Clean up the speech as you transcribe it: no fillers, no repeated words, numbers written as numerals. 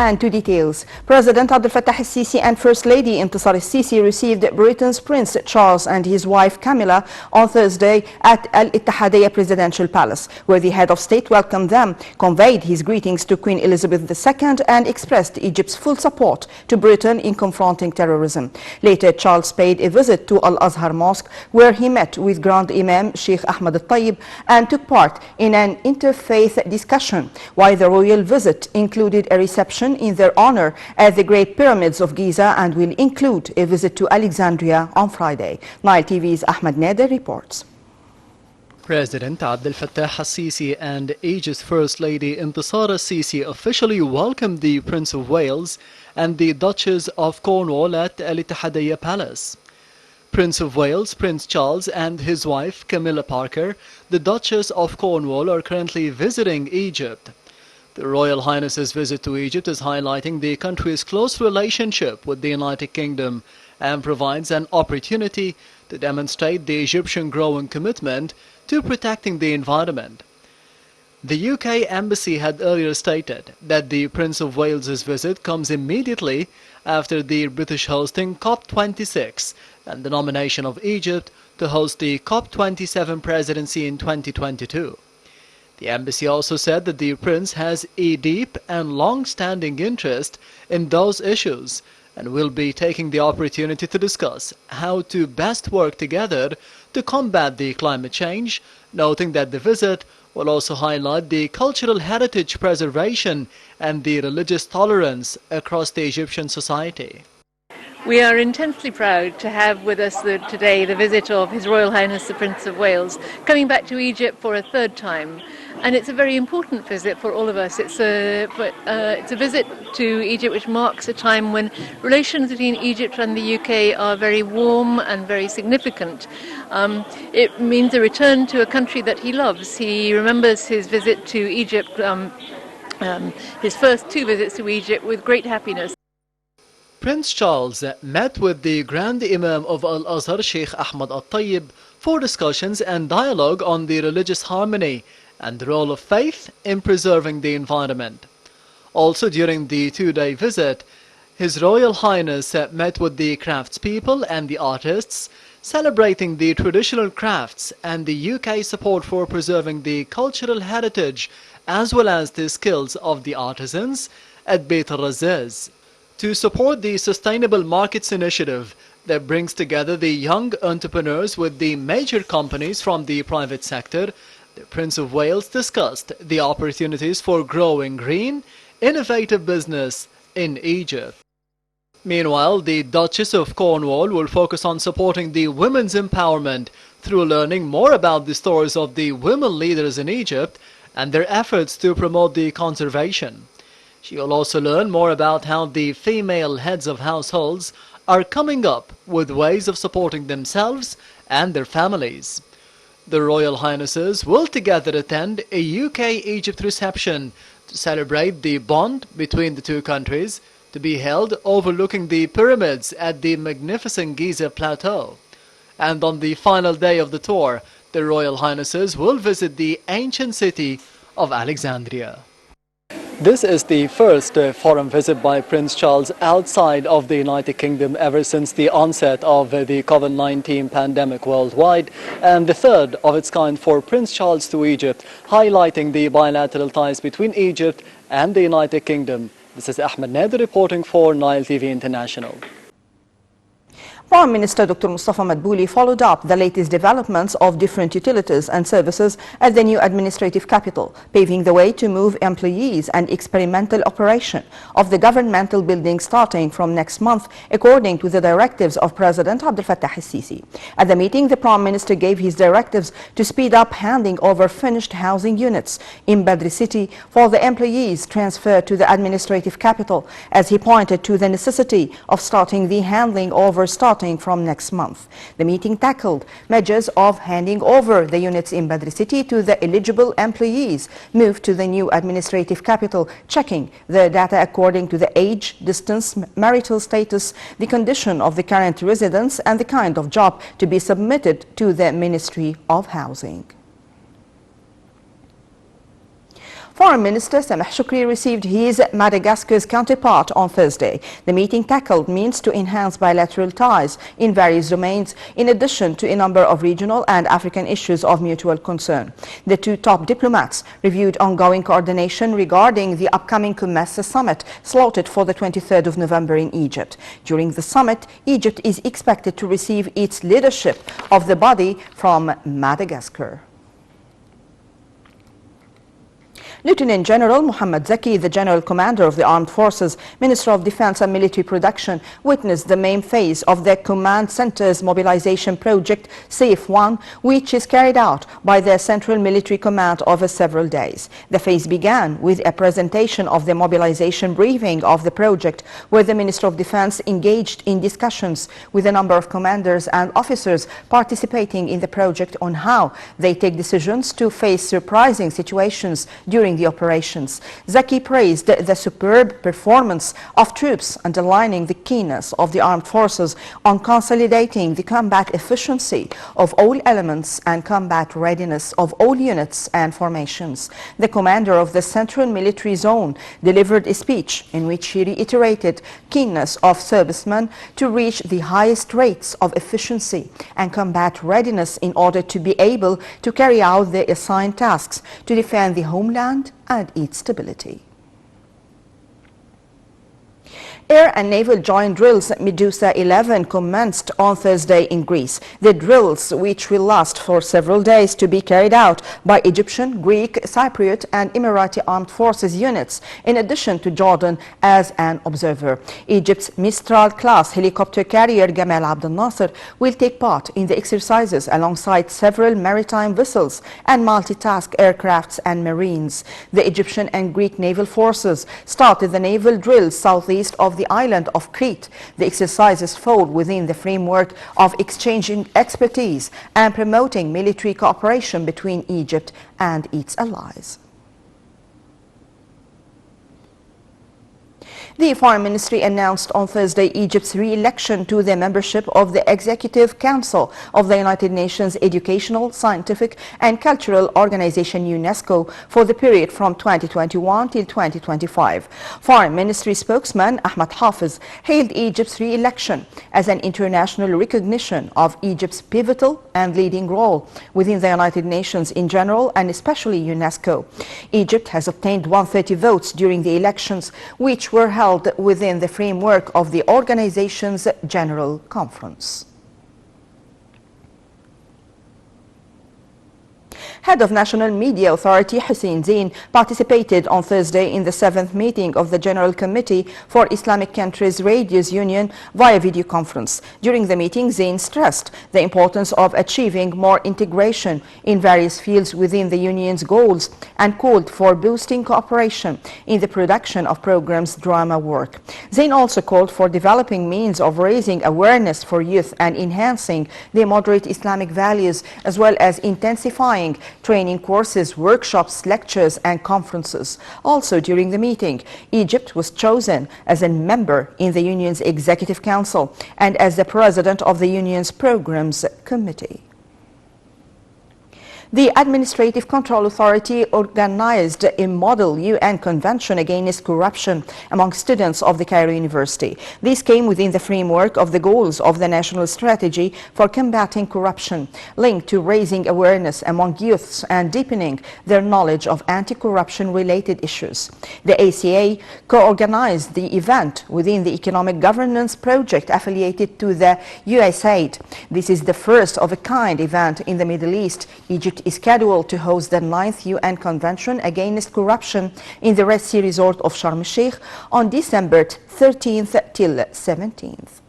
And to details, President Abdel Fattah al-Sisi and First Lady Intisar al-Sisi received Britain's Prince Charles and his wife Camilla on Thursday at Al-Ittihadiyya Presidential Palace, where the head of state welcomed them, conveyed his greetings to Queen Elizabeth II and expressed Egypt's full support to Britain in confronting terrorism. Later, Charles paid a visit to Al-Azhar Mosque, where he met with Grand Imam Sheikh Ahmed al-Tayyib and took part in an interfaith discussion, while the royal visit included a reception in their honor at the Great Pyramids of Giza and will include a visit to Alexandria on Friday. Nile TV's Ahmed Nader reports. President Abdel Fattah al-Sisi and Egypt's First Lady Intisar al-Sisi officially welcomed the Prince of Wales and the Duchess of Cornwall at Al-Ittihadiyya Palace. Prince of Wales, Prince Charles, and his wife Camilla Parker, the Duchess of Cornwall, are currently visiting Egypt. The Royal Highness's visit to Egypt is highlighting the country's close relationship with the United Kingdom and provides an opportunity to demonstrate the Egyptian growing commitment to protecting the environment. The UK Embassy had earlier stated that the Prince of Wales's visit comes immediately after the British hosting COP26 and the nomination of Egypt to host the COP27 presidency in 2022. The embassy also said that the Prince has a deep and long-standing interest in those issues and will be taking the opportunity to discuss how to best work together to combat the climate change, noting that the visit will also highlight the cultural heritage preservation and the religious tolerance across the Egyptian society. We are intensely proud to have with us today the visit of His Royal Highness the Prince of Wales, coming back to Egypt for a third time. And it's a very important visit for all of us. It's a visit to Egypt which marks a time when relations between Egypt and the UK are very warm and very significant. It means a return to a country that he loves. He remembers his visit to Egypt, his first two visits to Egypt, with great happiness. Prince Charles met with the Grand Imam of Al-Azhar, Sheikh Ahmed al-Tayyib, for discussions and dialogue on the religious harmony and the role of faith in preserving the environment. Also during the two-day visit, His Royal Highness met with the craftspeople and the artists, celebrating the traditional crafts and the UK support for preserving the cultural heritage as well as the skills of the artisans at Beit al-Razzaz. To support the Sustainable Markets Initiative that brings together the young entrepreneurs with the major companies from the private sector, the Prince of Wales discussed the opportunities for growing green, innovative business in Egypt. Meanwhile, the Duchess of Cornwall will focus on supporting the women's empowerment through learning more about the stories of the women leaders in Egypt and their efforts to promote the conservation. She will also learn more about how the female heads of households are coming up with ways of supporting themselves and their families. The Royal Highnesses will together attend a UK-Egypt reception to celebrate the bond between the two countries, to be held overlooking the pyramids at the magnificent Giza Plateau. And on the final day of the tour, the Royal Highnesses will visit the ancient city of Alexandria. This is the first foreign visit by Prince Charles outside of the United Kingdom ever since the onset of the COVID-19 pandemic worldwide, and the third of its kind for Prince Charles to Egypt, highlighting the bilateral ties between Egypt and the United Kingdom. This is Ahmed Nader reporting for Nile TV International. Prime Minister Dr. Mustafa Madbouli followed up the latest developments of different utilities and services at the new administrative capital, paving the way to move employees and experimental operation of the governmental building starting from next month, according to the directives of President Abdel Fattah al-Sisi. At the meeting, the Prime Minister gave his directives to speed up handing over finished housing units in Badr City for the employees transferred to the administrative capital, as he pointed to the necessity of starting the handling over starting from next month. The meeting tackled measures of handing over the units in Badr City to the eligible employees moved to the new administrative capital, checking the data according to the age, distance, marital status, the condition of the current residents, and the kind of job to be submitted to the Ministry of Housing. Foreign Minister Sameh Shukri received his Madagascar's counterpart on Thursday. The meeting tackled means to enhance bilateral ties in various domains, in addition to a number of regional and African issues of mutual concern. The two top diplomats reviewed ongoing coordination regarding the upcoming Kumasi summit slotted for the 23rd of November in Egypt. During the summit, Egypt is expected to receive its leadership of the body from Madagascar. Lieutenant General Mohammad Zaki, the General Commander of the Armed Forces, Minister of Defense and Military Production, witnessed the main phase of the Command Center's mobilization project, SAFE-1, which is carried out by the Central Military Command over several days. The phase began with a presentation of the mobilization briefing of the project, where the Minister of Defense engaged in discussions with a number of commanders and officers participating in the project on how they take decisions to face surprising situations during the operations. Zaki praised the superb performance of troops, underlining the keenness of the armed forces on consolidating the combat efficiency of all elements and combat readiness of all units and formations. The commander of the Central Military Zone delivered a speech in which he reiterated keenness of servicemen to reach the highest rates of efficiency and combat readiness in order to be able to carry out their assigned tasks to defend the homeland and its stability. Air and naval joint drills Medusa 11 commenced on Thursday in Greece. The drills, which will last for several days, to be carried out by Egyptian, Greek, Cypriot and Emirati armed forces units, in addition to Jordan as an observer. Egypt's Mistral-class helicopter carrier Gamal Abdel Nasser will take part in the exercises alongside several maritime vessels and multitask aircrafts and marines. The Egyptian and Greek naval forces started the naval drills southeast of the island of Crete. The exercises fall within the framework of exchanging expertise and promoting military cooperation between Egypt and its allies. The Foreign Ministry announced on Thursday Egypt's re-election to the membership of the Executive Council of the United Nations Educational, Scientific and Cultural Organization UNESCO for the period from 2021 till 2025. Foreign Ministry spokesman Ahmad Hafiz hailed Egypt's re-election as an international recognition of Egypt's pivotal and leading role within the United Nations in general and especially UNESCO. Egypt has obtained 130 votes during the elections, which were held within the framework of the organization's General Conference. Head of National Media Authority Hussein Zain participated on Thursday in the 7th meeting of the General Committee for Islamic Countries Radios Union via video conference. During the meeting, Zain stressed the importance of achieving more integration in various fields within the Union's goals and called for boosting cooperation in the production of programs' drama work. Zain also called for developing means of raising awareness for youth and enhancing their moderate Islamic values, as well as intensifying training courses, workshops, lectures and conferences. Also during the meeting, Egypt was chosen as a member in the Union's Executive Council and as the President of the Union's Programs Committee. The Administrative Control Authority organized a model UN convention against corruption among students of the Cairo University. This came within the framework of the goals of the National Strategy for Combating Corruption, linked to raising awareness among youths and deepening their knowledge of anti-corruption related issues. The ACA co-organized the event within the Economic Governance Project affiliated to the USAID. This is the first of a kind event in the Middle East. Egypt is scheduled to host the 9th UN Convention Against Corruption in the Red Sea resort of Sharm el-Sheikh on December 13th till 17th.